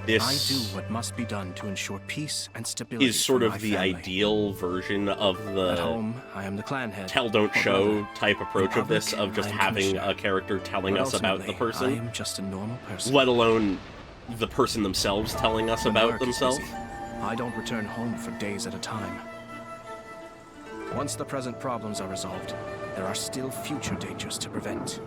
this I do what must be done to ensure peace and stability is sort for of my the family. ideal version of the At home, I am the clan head. tell don't show brother. type approach of this, of just I am having commissioner. a character telling But us about the ultimately, person, I am just a normal person. let alone the person themselves telling us When about work is themselves. busy, I don't return home for days at a time. Once the present problems are resolved, there are still future dangers to prevent.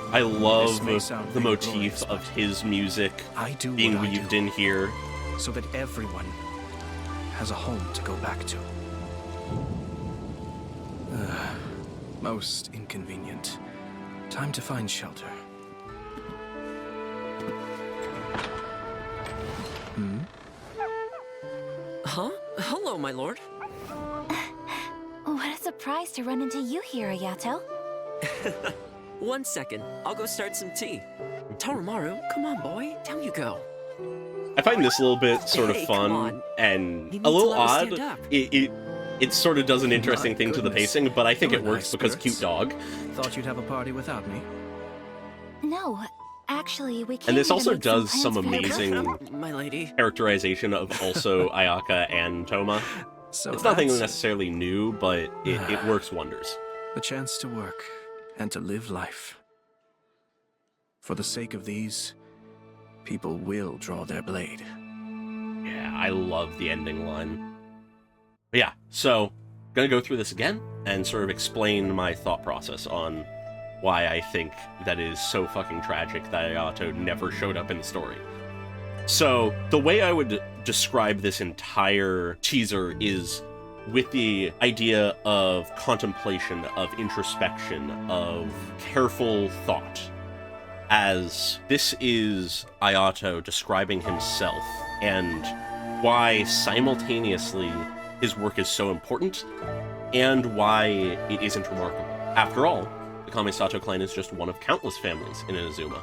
I love This may sound the motif vainglorious, of but his music I do being what I weaved do, in here. so that everyone has a home to go back to. Most inconvenient. Time to find shelter. Huh? Hello, my lord. What a surprise to run into you here, Ayato. 1 second. I'll go start some tea. Toromaru, come on, boy. Down you go. I find this a little bit sort of Hey, come fun on. and You need a little to let us odd. stand up. It sort of does an interesting My thing to the goodness. pacing, but I think You're it in works high because cute spirits. dog. Thought you'd have a party without me? No, actually, we came And this here to also make does plans some for your amazing birthday. My lady. characterization of also Ayaka and Toma. So It's nothing that's necessarily new, but it works wonders. the chance to work and to live life. For the sake of these, people will draw their blade. Yeah, I love the ending line. But yeah, so gonna go through this again and sort of explain my thought process on why I think that is so fucking tragic that Ayato never showed up in the story. So the way I would describe this entire teaser is with the idea of contemplation, of introspection, of careful thought, as this is Ayato describing himself and why simultaneously his work is so important and why it isn't remarkable. After all, the Kamisato clan is just one of countless families in Inazuma.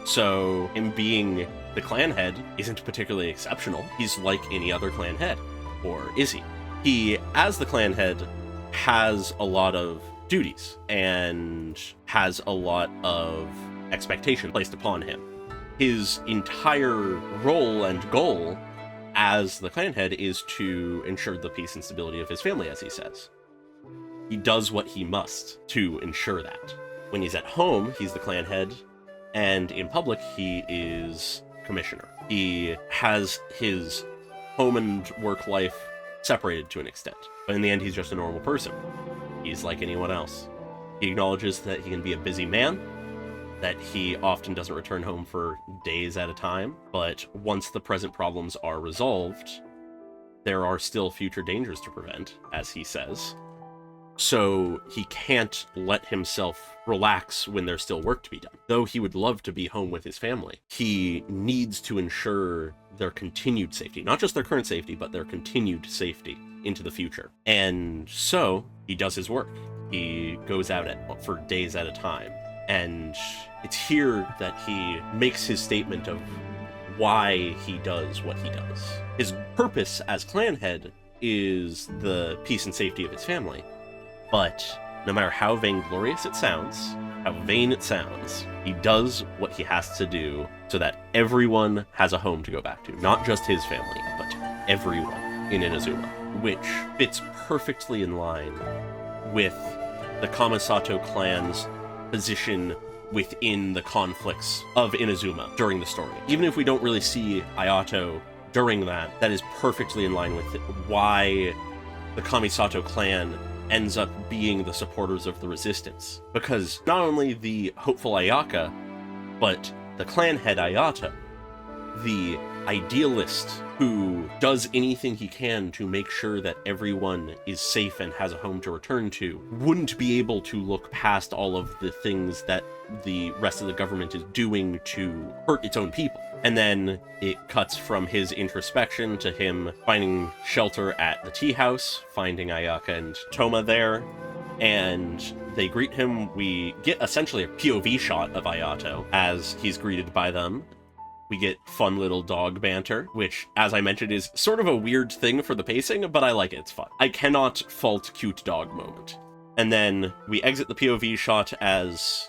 So him being the clan head isn't particularly exceptional. He's like any other clan head. Or is he? He, as the clan head, has a lot of duties and has a lot of expectation placed upon him. His entire role and goal as the clan head is to ensure the peace and stability of his family, as he says. He does what he must to ensure that. When he's at home, he's the clan head, and in public, he is commissioner. He has his home and work life separated to an extent, but in the end, he's just a normal person. He's like anyone else. He acknowledges that he can be a busy man, that he often doesn't return home for days at a time, but once the present problems are resolved, there are still future dangers to prevent, as he says. So he can't let himself relax when there's still work to be done. Though he would love to be home with his family, he needs to ensure their continued safety, not just their current safety, but their continued safety into the future. And so he does his work. He goes out for days at a time. And it's here that he makes his statement of why he does what he does. His purpose as clan head is the peace and safety of his family. But no matter how vainglorious it sounds, how vain it sounds, he does what he has to do so that everyone has a home to go back to. Not just his family, but everyone in Inazuma. Which fits perfectly in line with the Kamisato clan's position within the conflicts of Inazuma during the story. Even if we don't really see Ayato during that, that is perfectly in line with why the Kamisato clan ends up being the supporters of the resistance. Because not only the hopeful Ayaka, but the clan head Ayato, the idealist who does anything he can to make sure that everyone is safe and has a home to return to, wouldn't be able to look past all of the things that the rest of the government is doing to hurt its own people. And then it cuts from his introspection to him finding shelter at the tea house, finding Ayaka and Toma there, and they greet him. We get essentially a POV shot of Ayato as he's greeted by them. We get fun little dog banter, which, as I mentioned, is sort of a weird thing for the pacing, but I like it, it's fun. I cannot fault cute dog moment. And then we exit the POV shot as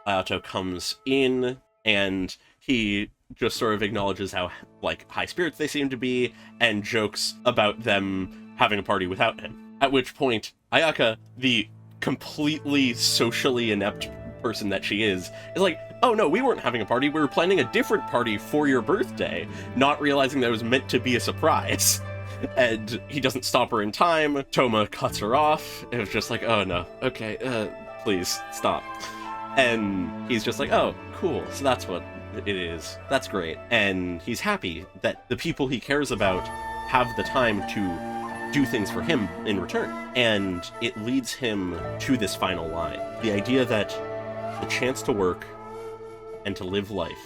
Ayato comes in, and he just sort of acknowledges how, like, high spirits they seem to be, and jokes about them having a party without him. At which point, Ayaka, the completely socially inept person that she is like, oh no, we weren't having a party, we were planning a different party for your birthday, not realizing that it was meant to be a surprise. And he doesn't stop her in time. Toma cuts her off. It was just like, oh no, okay, please, stop. And he's just like, oh, cool, so that's what it is. That's great. And he's happy that the people he cares about have the time to do things for him in return. And it leads him to this final line. The idea that the chance to work and to live life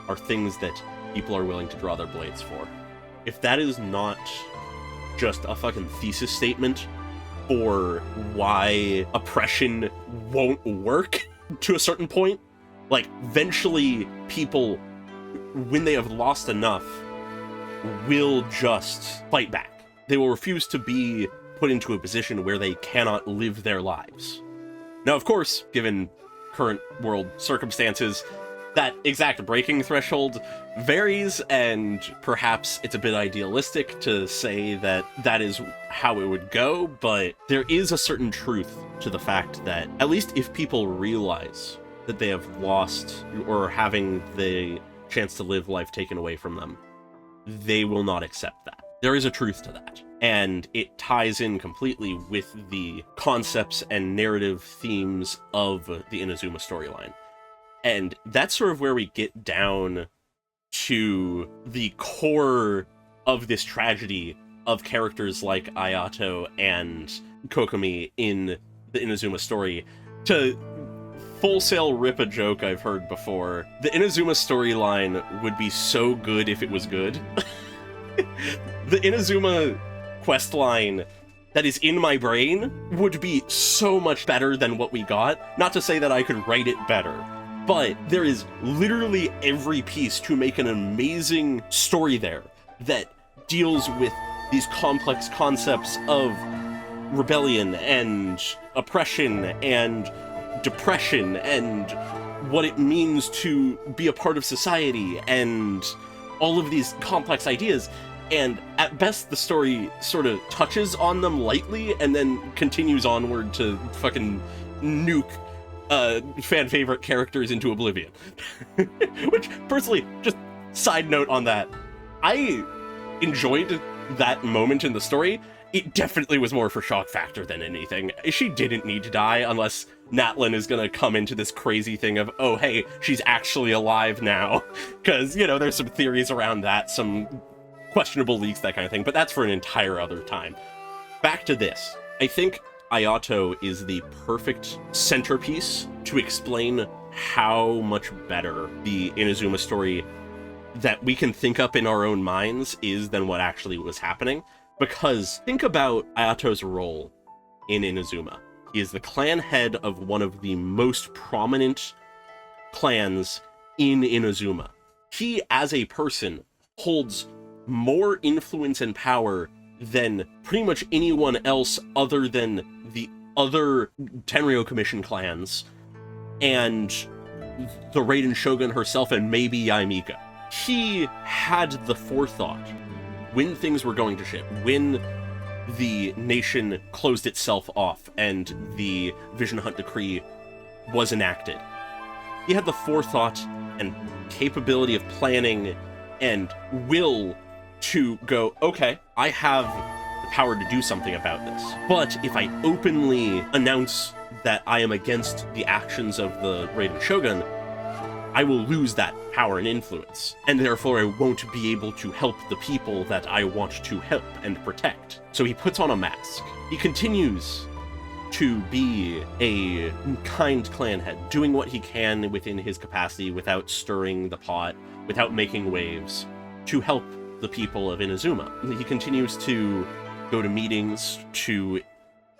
are things that people are willing to draw their blades for. If that is not just a fucking thesis statement for why oppression won't work to a certain point, like, eventually people, when they have lost enough, will just fight back. They will refuse to be put into a position where they cannot live their lives. Now, of course, given current world circumstances, that exact breaking threshold varies, and perhaps it's a bit idealistic to say that that is how it would go, but there is a certain truth to the fact that, at least if people realize that they have lost or having the chance to live life taken away from them, they will not accept that. There is a truth to that. And it ties in completely with the concepts and narrative themes of the Inazuma storyline. And that's sort of where we get down to the core of this tragedy of characters like Ayato and Kokomi in the Inazuma story. To wholesale rip a joke I've heard before, the Inazuma storyline would be so good if it was good. The Inazuma questline that is in my brain would be so much better than what we got. Not to say that I could write it better, but there is literally every piece to make an amazing story there that deals with these complex concepts of rebellion and oppression and depression and what it means to be a part of society and all of these complex ideas. And at best, the story sort of touches on them lightly and then continues onward to fucking nuke fan favorite characters into oblivion. Which, personally, just side note on that, I enjoyed that moment in the story. It definitely was more for shock factor than anything. She didn't need to die unless Natlin is gonna come into this crazy thing of, oh hey, she's actually alive now. Because, you know, there's some theories around that, some questionable leaks, that kind of thing, but that's for an entire other time. Back to this. I think Ayato is the perfect centerpiece to explain how much better the Inazuma story that we can think up in our own minds is than what actually was happening. Because think about Ayato's role in Inazuma. He is the clan head of one of the most prominent clans in Inazuma. He, as a person, holds more influence and power than pretty much anyone else other than the other Tenryo Commission clans and the Raiden Shogun herself and maybe Yae Miko. He had the forethought when things were going to shit, when the nation closed itself off and the Vision Hunt Decree was enacted. he had the forethought and capability of planning and will to go, okay, I have the power to do something about this. But if I openly announce that I am against the actions of the Raiden Shogun, I will lose that power and influence, and therefore I won't be able to help the people that I want to help and protect. So he puts on a mask. He continues to be a kind clan head, doing what he can within his capacity without stirring the pot, without making waves, to help the people of Inazuma. He continues to go to meetings, to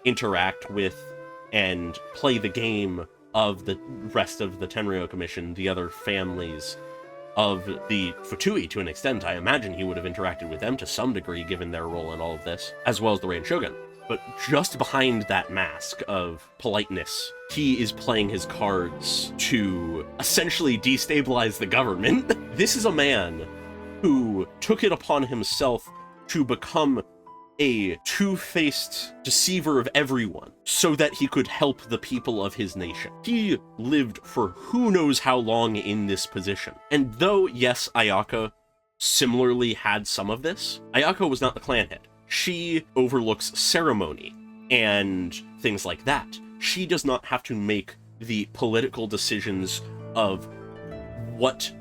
interact with and play the game of the rest of the Tenryou Commission, the other families of the Futui to an extent. I imagine he would have interacted with them to some degree given their role in all of this, as well as the Raiden Shogun. But just behind that mask of politeness, he is playing his cards to essentially destabilize the government. This is a man who took it upon himself to become a two-faced deceiver of everyone so that he could help the people of his nation. He lived for who knows how long in this position. And though, yes, Ayaka similarly had some of this, Ayaka was not the clan head. She overlooks ceremony and things like that. She does not have to make the political decisions of what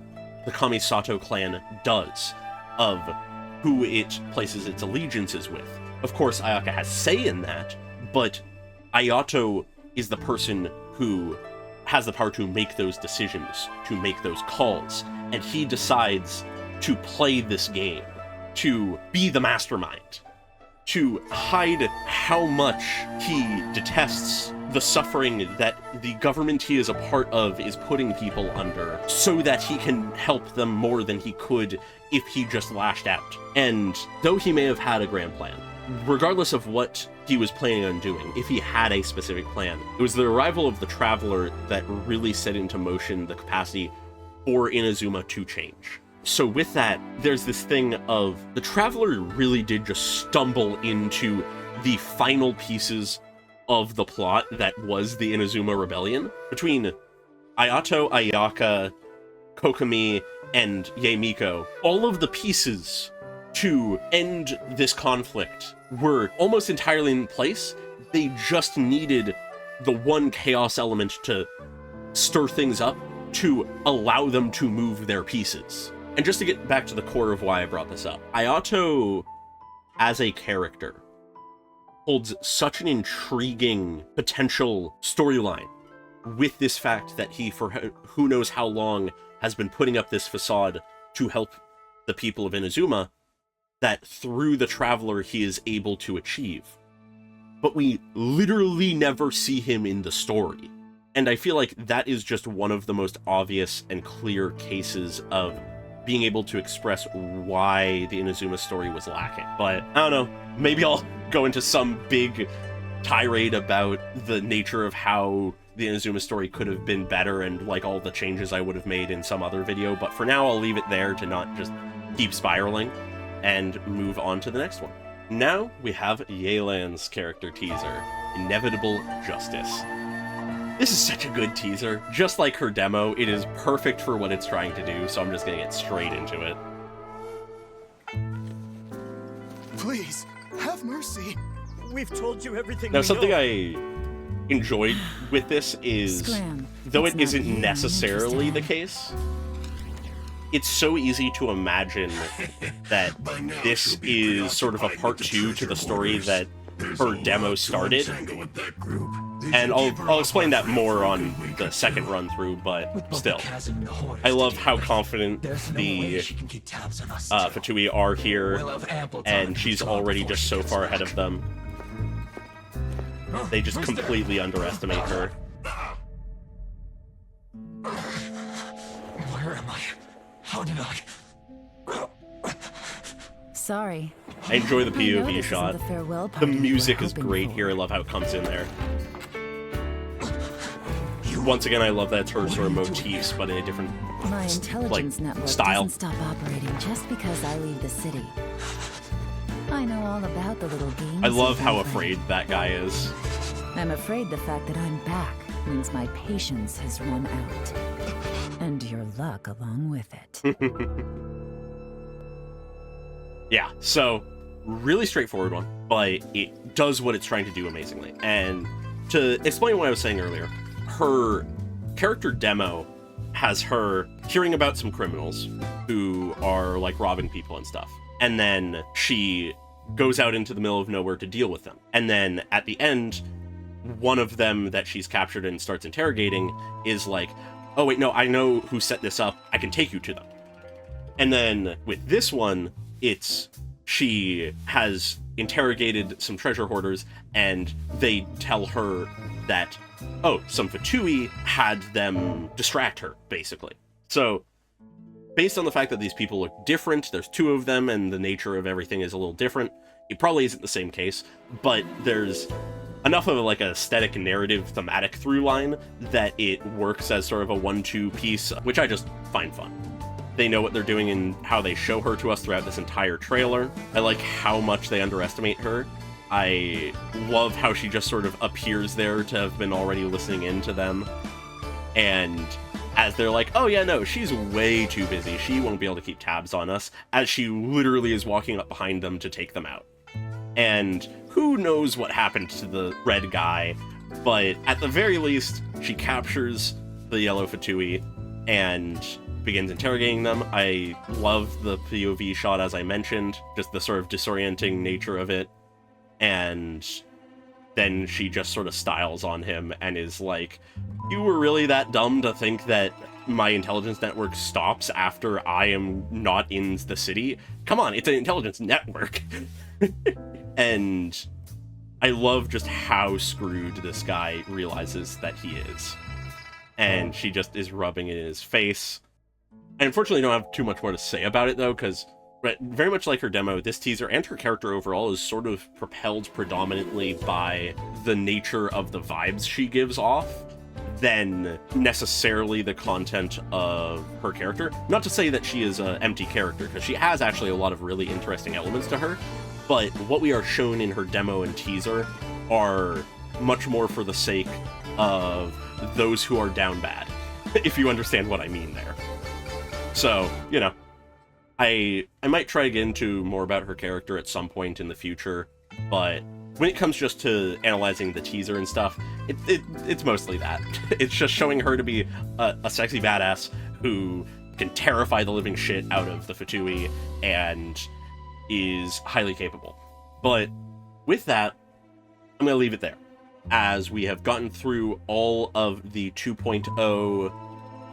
the Kamisato clan does, of who it places its allegiances with. Of course, Ayaka has say in that, but Ayato is the person who has the power to make those decisions, to make those calls, and he decides to play this game, to be the mastermind, to hide how much he detests the suffering that the government he is a part of is putting people under, so that he can help them more than he could if he just lashed out. And though he may have had a grand plan, regardless of what he was planning on doing, if he had a specific plan, it was the arrival of the Traveler that really set into motion the capacity for Inazuma to change. So with that, there's this thing of the Traveler really did just stumble into the final pieces of the plot that was the Inazuma Rebellion. Between Ayato, Ayaka, Kokomi, and Yae Miko, all of the pieces to end this conflict were almost entirely in place. They just needed the one chaos element to stir things up, to allow them to move their pieces. And just to get back to the core of why I brought this up, Ayato, as a character, holds such an intriguing potential storyline with this fact that he, for who knows how long, has been putting up this facade to help the people of Inazuma, that through the Traveler he is able to achieve. But we literally never see him in the story. And I feel like that is just one of the most obvious and clear cases of being able to express why the Inazuma story was lacking. But I don't know, maybe I'll go into some big tirade about the nature of how the Inazuma story could have been better and like all the changes I would have made in some other video, but for now I'll leave it there to not just keep spiraling and move on to the next one. Now we have Yelan's character teaser, Inevitable Justice. This is such a good teaser. Just like her demo, it is perfect for what it's trying to do, so I'm just gonna get straight into it. Please, have mercy. We've told you everything. Now, something I enjoyed with this is, though it isn't necessarily the case, it's so easy to imagine that this is sort of a part 2 to the story that her demo started. And I'll explain that more on the second run through, but still. I love how confident the Futui are here, and she's already just so far ahead of them. They just completely underestimate her. Where am I? How did I? Sorry. I enjoy the I know POV this shot. isn't the farewell The party you music were is hoping great for. here. I love how it comes in there. Once again, I love that it's her sort of motifs, but in a different My intelligence network style. doesn't stop operating just because I leave the city. I know all about the little games. I love how you've been afraid that guy is. playing. I'm afraid the fact that I'm back means my patience has run out. And your luck along with it. Yeah, so really straightforward one, but it does what it's trying to do amazingly. And to explain what I was saying earlier, her character demo has her hearing about some criminals who are like robbing people and stuff. And then she goes out into the middle of nowhere to deal with them. And then at the end, one of them that she's captured and starts interrogating is like, oh wait, no, I know who set this up. I can take you to them. And then with this one, it's she has interrogated some treasure hoarders and they tell her that, oh, some Fatui had them distract her, basically. So based on the fact that these people look different, there's two of them and the nature of everything is a little different, it probably isn't the same case, but there's enough of like an aesthetic, narrative, thematic through line that it works as sort of a 1-2 piece, which I just find fun. They know what they're doing and how they show her to us throughout this entire trailer. I like how much they underestimate her. I love how she just sort of appears there to have been already listening in to them. And as they're like, oh yeah, no, she's way too busy. She won't be able to keep tabs on us, as she literally is walking up behind them to take them out. And who knows what happened to the red guy, but at the very least, she captures the yellow Fatui and begins interrogating them. I love the POV shot, as I mentioned, just the sort of disorienting nature of it. And then she just sort of styles on him and is like, you were really that dumb to think that my intelligence network stops after I am not in the city? Come on, it's an intelligence network. And I love just how screwed this guy realizes that he is. And she just is rubbing it in his face. I unfortunately don't have too much more to say about it, though, because very much like her demo, this teaser and her character overall is sort of propelled predominantly by the nature of the vibes she gives off than necessarily the content of her character. Not to say that she is an empty character, because she has actually a lot of really interesting elements to her, but what we are shown in her demo and teaser are much more for the sake of those who are down bad, if you understand what I mean there. So, you know, I might try to get into more about her character at some point in the future, but when it comes just to analyzing the teaser and stuff, it's mostly that. It's just showing her to be a sexy badass who can terrify the living shit out of the Fatui and is highly capable. But with that, I'm going to leave it there, as we have gotten through all of the 2.0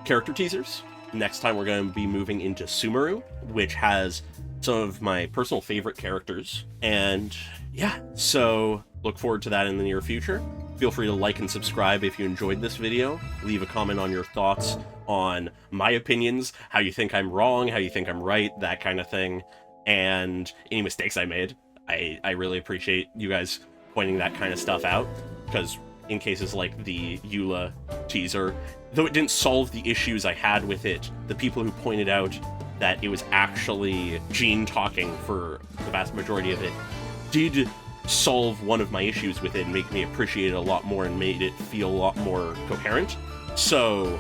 character teasers. Next time we're going to be moving into Sumeru, which has some of my personal favorite characters. And yeah, so look forward to that in the near future. Feel free to like and subscribe if you enjoyed this video. Leave a comment on your thoughts on my opinions, how you think I'm wrong, how you think I'm right, that kind of thing. And any mistakes I made. I really appreciate you guys pointing that kind of stuff out, because in cases like the Eula teaser, though it didn't solve the issues I had with it, the people who pointed out that it was actually Jean talking for the vast majority of it did solve one of my issues with it and make me appreciate it a lot more and made it feel a lot more coherent. So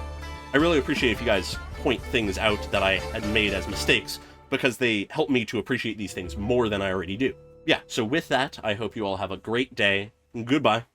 I really appreciate if you guys point things out that I had made as mistakes, because they help me to appreciate these things more than I already do. Yeah, so with that, I hope you all have a great day. Goodbye.